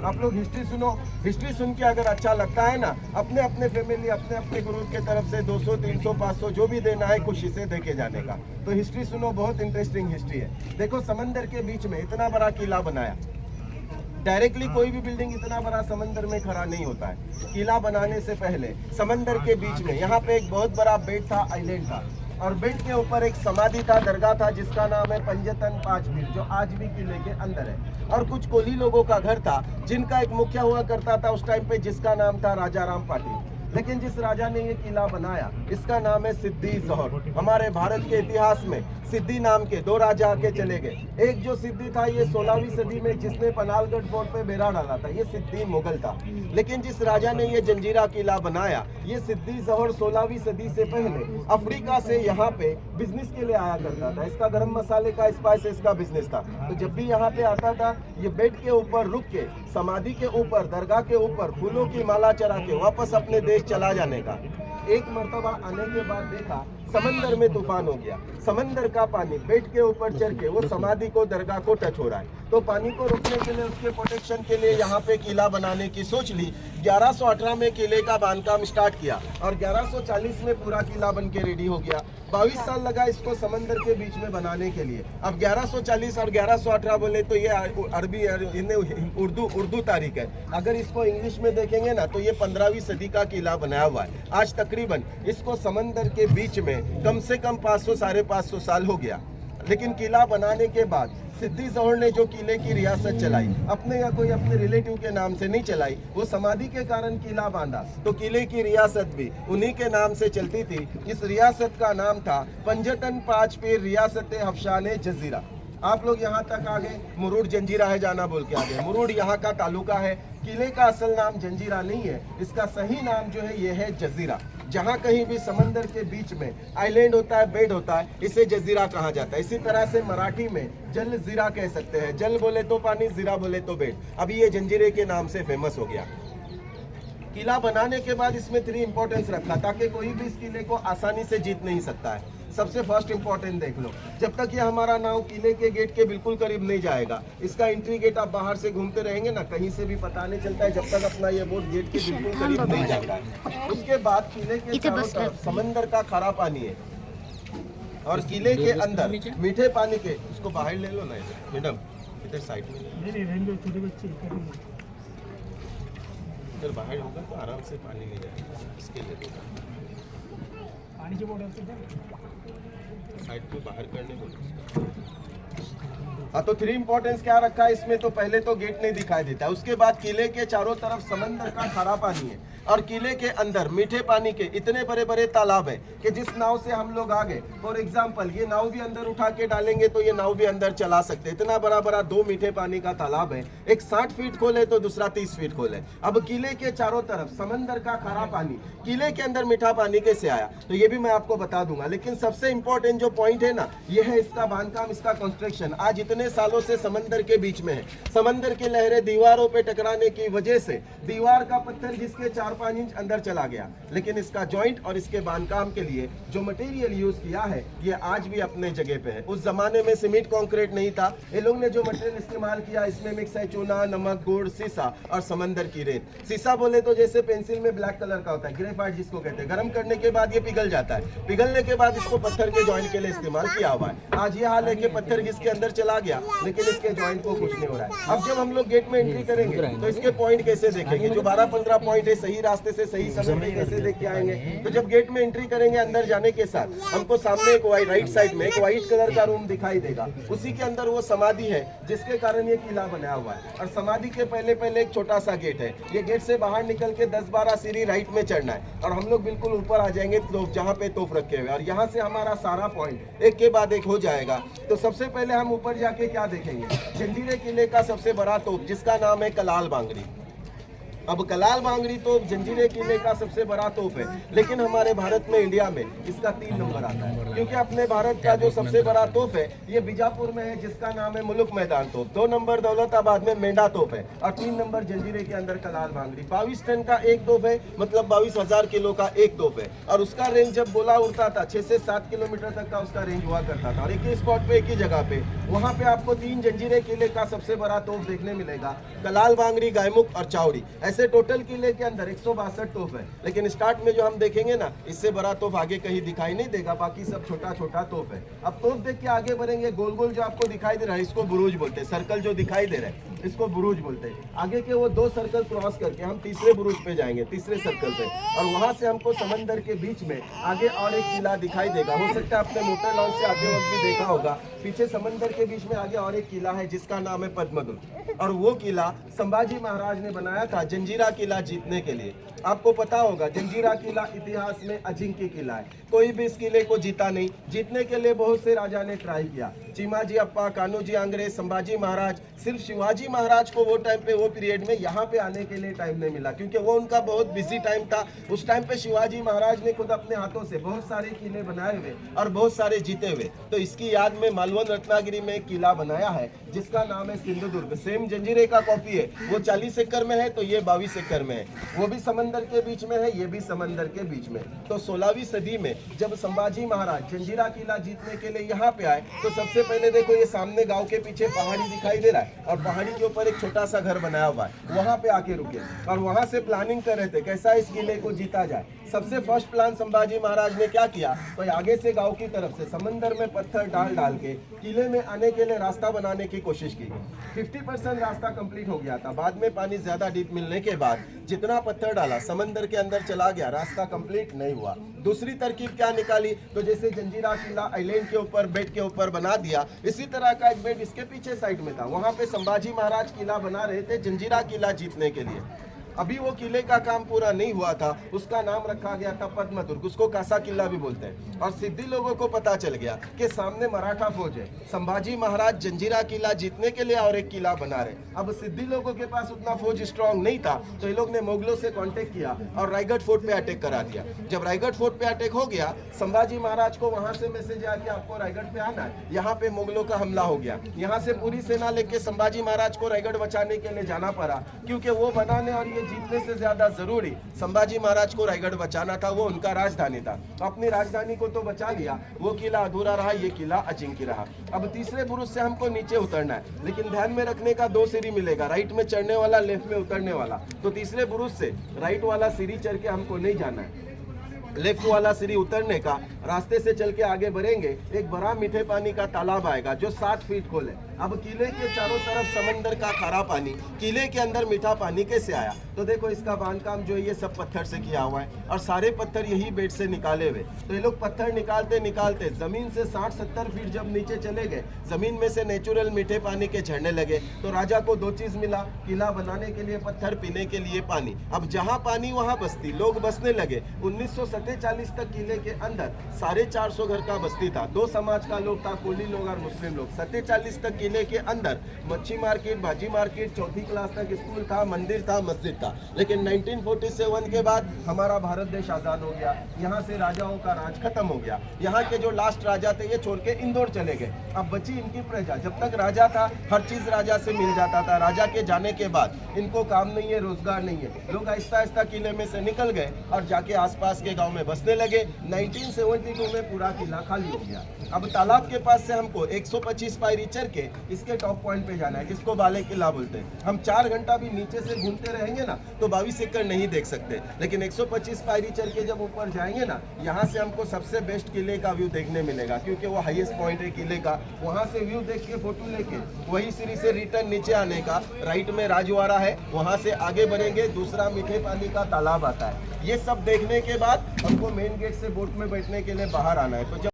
आप लोग हिस्ट्री सुनो, हिस्ट्री सुन के अगर अच्छा लगता है ना, अपने अपने फैमिली, अपने अपने ग्रुप के तरफ से 200, 300, 500 जो भी देना है खुशी से दे के जाने का। तो हिस्ट्री सुनो, बहुत इंटरेस्टिंग हिस्ट्री है। देखो समंदर के बीच में इतना बड़ा किला बनाया। डायरेक्टली कोई भी बिल्डिंग इतना बड़ा समंदर में खड़ा नहीं होता है। किला बनाने से पहले समंदर के बीच में यहाँ पे एक बहुत बड़ा बेट था, आइलैंड था, और बेट के ऊपर एक समाधि था, दरगाह था, जिसका नाम है पंजतन पांच पीर, जो आज भी किले के अंदर है। और कुछ कोली लोगों का घर था, जिनका एक मुखिया हुआ करता था उस टाइम पे, जिसका नाम था राजा राम पाटिल। लेकिन जिस राजा ने ये किला बनाया, इसका नाम है सिद्दी जोहर। हमारे भारत के इतिहास में सिद्दी नाम के 2 राजा आके चले गए। एक जो सिद्दी था, ये 16वीं सदी में जिसने पनालगढ़ फोर्ट पे बेड़ा डाला था, ये सिद्दी मुगल था। लेकिन जिस राजा ने ये जंजीरा किला बनाया, ये सिद्दी जोहर 16वीं सदी से पहले अफ्रीका से यहाँ पे बिजनेस के लिए आया करता था। इसका गरम मसाले का, स्पाइसेस का बिजनेस था। तो जब भी यहाँ पे आता था, ये बेड के ऊपर रुक के, समाधि के ऊपर, दरगाह के ऊपर फूलों की माला चढ़ा के वापस अपने देश चला जाने का। एक मर्तबा आने के बाद देखा समंदर में तूफान हो गया। समंदर का पानी बेट के ऊपर चढ़ के वो समाधि को, दरगाह को टच हो रहा है। तो पानी को रोकने के लिए, उसके प्रोटेक्शन के लिए यहाँ पे किला बनाने की सोच ली। 1118 में किले का बांधकाम स्टार्ट किया और 1140 में पूरा किला बन के रेडी हो गया। 22 साल लगा इसको समंदर के बीच में बनाने के लिए। अब 1140 और 1118 बोले तो ये अरबी, उर्दू तारीख है। अगर इसको इंग्लिश में देखेंगे ना, तो ये 15वीं सदी का किला बनाया हुआ है। आज तकरीबन इसको समंदर के बीच में कम से कम 500, 550 साल हो गया। लेकिन किला बनाने के बाद सिद्दी जोहर ने जो किले की रियासत चलाई, अपने या कोई अपने रिलेटिव के नाम से नहीं चलाई, वो समाधि के कारण किला बांधा। तो किले की रियासत भी उन्हीं के नाम से चलती थी। इस रियासत का नाम था पंजतन पांच पीर रियासत हफशाने जजीरा। आप लोग यहाँ तक आ गए, मुरूड जंजीरा है जाना बोल के आ गए। मुरूड यहाँ का तालुका है। किले का असल नाम जंजीरा नहीं है, इसका सही नाम जो है ये है जजीरा। जहाँ कहीं भी समंदर के बीच में आइलैंड होता है, बेड होता है, इसे जजीरा कहा जाता है। इसी तरह से मराठी में जल जीरा कह सकते हैं। जल बोले तो पानी, जीरा बोले तो बेड। अभी ये जंजीरे के नाम से फेमस हो गया। किला बनाने के बाद इसमें 3 इंपॉर्टेंस रखा, ताकि कोई भी इस किले को आसानी से जीत नहीं सकता है। सबसे फर्स्ट इंपॉर्टेंट देख लो, जब तक ये हमारा नाव किले के गेट के बिल्कुल करीब नहीं जाएगा, इसका एंट्री गेट आप बाहर से घूमते रहेंगे ना, कहीं से भी पता नहीं चलता है जब तक अपना ये बोट गेट के बिल्कुल करीब नहीं जाता है। उसके बाद किले के चारों तरफ समंदर का खारा पानी है और किले के अंदर मीठे पानी के, उसको बाहर ले लो ना मैडम, इधर साइड में इधर बाहर होगा तो आराम से पानी ले जाएगा। इसके लिए पानी की बोतल साइड पे बाहर करने को। हाँ, तो 3 इंपॉर्टेंस क्या रखा है इसमें? तो पहले तो गेट नहीं दिखाई देता, उसके बाद किले के चारों तरफ समंदर का खारा पानी है और किले के अंदर मीठे पानी के इतने बड़े बड़े तालाब है कि जिस नाव से हम लोग आ गए, फॉर एग्जाम्पल ये नाव भी अंदर उठा के डालेंगे तो ये नाव भी अंदर चला सकते। इतना बड़ा बड़ा 2 मीठे पानी का तालाब है। एक 60 फीट खोले तो दूसरा 30 फीट खोले। अब किले के चारों तरफ समंदर का खारा पानी, किले के अंदर मीठा पानी कैसे आया तो ये भी मैं आपको बता दूंगा। लेकिन सबसे इंपॉर्टेंट जो पॉइंट है ना, ये है इसका बांधकाम, इसका कंस्ट्रक्शन। आज इतने सालों से समंदर के बीच में है। समंदर की लहरें दीवारों पे टकराने की वजह से दीवार का पत्थर जिसके 4-5 इंच अंदर चला गया, लेकिन इसका जॉइंट और इसके बांधकाम के लिए जो मटेरियल यूज किया है ये आज भी अपने जगह पे है। उस जमाने में सीमेंट कंक्रीट नहीं था। ये लोग ने जो मटेरियल इस्तेमाल किया, इसमें मिक्स है चूना, नमक, गुड़, सीसा और समंदर की रेत। सीसा बोले तो जैसे पेंसिल में ब्लैक कलर का होता है, ग्रेफाइट जिसको कहते हैं। गर्म करने के बाद ये पिघल जाता है। पिघलने के बाद इसको पत्थर के जॉइंट के लिए इस्तेमाल किया हुआ है। आज ये हाल है कि पत्थर जिसके अंदर चला गया, लेकिन इसके जॉइंट को कुछ नहीं हो रहा है। अब जब हम लोग गेट में एंट्री करेंगे तो इसके पॉइंट कैसे देखेंगे? जो 12-15 पॉइंट है, सही रास्ते से सही समय में कैसे देख के आएंगे? तो जब गेट में एंट्री करेंगे, अंदर जाने के साथ हमको सामने एक राइट साइड में एक व्हाइट कलर का रूम दिखाई देगा। उसी के अंदर वो समाधि है जिसके कारण ये किला बनाया हुआ है। और समाधि के पहले पहले एक छोटा सा गेट है। ये गेट से बाहर निकल के 10-12 सीढ़ी राइट में चढ़ना है और हम लोग बिल्कुल ऊपर आ जाएंगे जहाँ पे तोप रखे हुए, और यहाँ से हमारा सारा पॉइंट एक के बाद एक हो जाएगा। तो सबसे पहले हम ऊपर जाके क्या देखेंगे? जंजीरे किले का सबसे बड़ा तोप जिसका नाम है कलाल बांगड़ी। अब कलाल बांगड़ी तोप जंजीरे किले का सबसे बड़ा तोप है, लेकिन हमारे भारत में, इंडिया में इसका 3 नंबर आता है, क्योंकि अपने भारत का जो सबसे बड़ा तोप है ये बीजापुर में है, जिसका नाम है मुलुक मैदान तोप। 2 नंबर दौलताबाद में मेंढा तोप है और 3 नंबर जंजीरे के अंदर कलाल बांगड़ी। 22 टन का एक तोप है, मतलब 22,000 किलो का एक तोप है, और उसका रेंज जब गोला उड़ता था 6 से 7 किलोमीटर तक का उसका रेंज हुआ करता था। और एक ही स्पॉट पे, एक ही जगह पे, वहाँ पे आपको 3 जंजीरे किले का सबसे बड़ा तोप देखने मिलेगा, कलाल बांगड़ी, गायमुख और चावड़ी। ऐसे टोटल किले के अंदर 162 तोप है, लेकिन स्टार्ट में जो हम देखेंगे ना, इससे बड़ा तोप आगे कहीं दिखाई नहीं देगा, बाकी सब छोटा छोटा तोप है। अब तोप देख के आगे बढ़ेंगे, गोल गोल जो आपको दिखाई दे रहा है इसको बुरुज बोलते हैं, सर्कल जो दिखाई दे रहा है इसको बुरुज बोलते हैं। आगे के वो 2 सर्कल क्रॉस करके हम तीसरे बुरुज पे जाएंगे, तीसरे सर्कल पे, और वहां से हमको समंदर के बीच में आगे और एक किला दिखाई देगा। हो सकता है आपने मोटर लॉन्च से आते वक्त भी देखा होगा, पीछे समंदर के बीच में आगे और एक किला है जिसका नाम है पद्मदुर्ग, और वो किला संभाजी महाराज ने बनाया था जंजीरा किला जीतने के लिए। आपको पता होगा जंजीरा किला इतिहास में अजिंक्य किला है, कोई भी इस किले को जीता नहीं। जीतने के लिए बहुत से राजा ने ट्राई किया, चिमाजी अप्पा, कान्होजी आंग्रे, संभाजी महाराज। सिर्फ शिवाजी महाराज को वो टाइम पे, वो पीरियड में यहाँ पे आने के लिए टाइम नहीं मिला, क्योंकि वो उनका बहुत बिजी टाइम था। उस टाइम पे शिवाजी महाराज ने खुद अपने हाथों से बहुत सारे किले बनाए हुए और बहुत सारे जीते हुए, तो इसकी याद में मालवन रत्नागिरी में एक किला बनाया है जिसका नाम है सिंधुदुर्ग। सेम जंजीरे का कॉपी है, वो 40 एकड़ में है तो ये 22 एकड़ में है, वो भी समंदर के बीच में है, ये भी समंदर के बीच में। तो 16वीं सदी में जब संभाजी महाराज जंजीरा किला जीतने के लिए यहाँ पे आए, तो सबसे पहले देखो ये सामने गांव के पीछे पहाड़ी दिखाई दे रहा है, और पहाड़ी के ऊपर एक छोटा सा घर बनाया हुआ है, वहां पे आके रुके और वहां से प्लानिंग कर रहे थे कैसा इस किले को जीता जाए। सबसे फर्स्ट प्लान संभाजी महाराज ने क्या किया, तो आगे से गांव की तरफ से समंदर में पत्थर डाल डाल के किले में आने के लिए रास्ता बनाने की कोशिश की। 50% रास्ता कंप्लीट हो गया था, बाद में पानी ज्यादा डीप मिलने के बाद जितना पत्थर डाला समंदर के अंदर चला गया, रास्ता कंप्लीट नहीं हुआ। दूसरी तरकीब क्या निकाली, तो जैसे जंजीरा किला आइलैंड के ऊपर, बेड के ऊपर बना दिया, इसी तरह का एक बेड इसके पीछे साइड में था, वहां पे संभाजी महाराज किला बना रहे थे जंजीरा किला जीतने के लिए। अभी वो किले का काम पूरा नहीं हुआ था, उसका नाम रखा गया था पद्मदुर्ग, उसको कासा किला भी बोलते हैं। और सिद्धि लोगों को पता चल गया कि सामने मराठा फौज है, संभाजी महाराज जंजीरा किला जीतने के लिए और एक किला बना रहे। अब सिद्धि लोगों के पास उतना फौज स्ट्रांग नहीं था, तो ये लोग ने मुगलों से कांटेक्ट किया और रायगढ़ फोर्ट पे अटैक करा दिया। जब रायगढ़ फोर्ट पे अटैक हो गया, संभाजी महाराज को वहां से मैसेज आया कि आपको रायगढ़ पे आना है, यहाँ पे मुगलों का हमला हो गया। यहाँ से पूरी सेना लेके संभाजी महाराज को रायगढ़ बचाने के लिए जाना पड़ा, क्योंकि वो बनाने और जीतने से ज्यादा जरूरी संभाजी महाराज को रायगढ़ बचाना था, वो उनका राजधानी था। अपनी राजधानी को तो बचा लिया, वो किला अधूरा रहा, ये किला अजिंक्य रहा। अब तीसरे बुरुज से हमको नीचे उतरना है, लेकिन ध्यान में रखने का 2 सीढ़ी मिलेगा, राइट में चढ़ने वाला, लेफ्ट में उतरने वाला। तो तीसरे बुरुज से राइट वाला सीढ़ी चढ़ के हमको नहीं जाना है, लेफ्ट वाला सीढ़ी उतरने का रास्ते से चल के आगे बढ़ेंगे, एक बड़ा मीठे पानी का तालाब आएगा जो 60 फीट खोल है। अब किले के चारों तरफ समंदर का खारा पानी, किले के अंदर मीठा पानी कैसे आया, तो देखो इसका बांधकाम जो है ये सब पत्थर से किया हुआ है, और सारे पत्थर यही बेड से निकाले हुए। तो ये लोग पत्थर निकालते निकालते जमीन से 60-70 फीट जब नीचे चले गए, जमीन में से नेचुरल मीठे पानी के झरने लगे। तो राजा को 2 चीज मिला, किला बनाने के लिए पत्थर, पीने के लिए पानी। अब जहाँ पानी वहाँ बस्ती, लोग बसने लगे। 1947 तक किले के अंदर 450 घर का बस्ती था, 2 समाज का लोग था, कोली लोग और मुस्लिम लोग। 47 तक किले के अंदर मच्छी मार्केट, भाजी मार्केट, 4वीं क्लास तक स्कूल था, मंदिर था, मस्जिद था। लेकिन 1947 के बाद हमारा भारत देश आजाद हो गया, यहाँ से राजाओं का राज खत्म हो गया। यहाँ के जो लास्ट राजा थे ये छोड़ के इंदौर चले गए। अब बची इनकी प्रजा, जब तक राजा था हर चीज राजा से मिल जाता था, राजा के जाने के बाद इनको काम नहीं है, रोजगार नहीं है, लोग आहिस्ता आहिस्ता किले में से निकल गए और जाके आसपास के गांव में बसने लगे। 1972 में पूरा किला खाली हो गया। अब तालाब के पास से हमको 125 पायरी चढ़ के इसके टॉप पॉइंट पे जाना है, जिसको बाले किला बोलते हैं। हम 4 घंटा भी नीचे से घूमते रहेंगे ना तो 22 एकड़ नहीं देख सकते, लेकिन 125 पायरी चढ़ के जब ऊपर जाएंगे ना, यहाँ से हमको सबसे बेस्ट किले का व्यू देखने मिलेगा, क्योंकि वो हाईएस्ट पॉइंट है किले का। वहाँ से व्यू देख के फोटो लेके वही सीढ़ी से रिटर्न नीचे आने का, राइट में राजवाड़ा है, वहाँ से आगे बढ़ेंगे, दूसरा मीठे पानी का तालाब आता है। ये सब देखने के बाद हमको मेन गेट से बोट में बैठने के लिए बाहर आना है। तो जब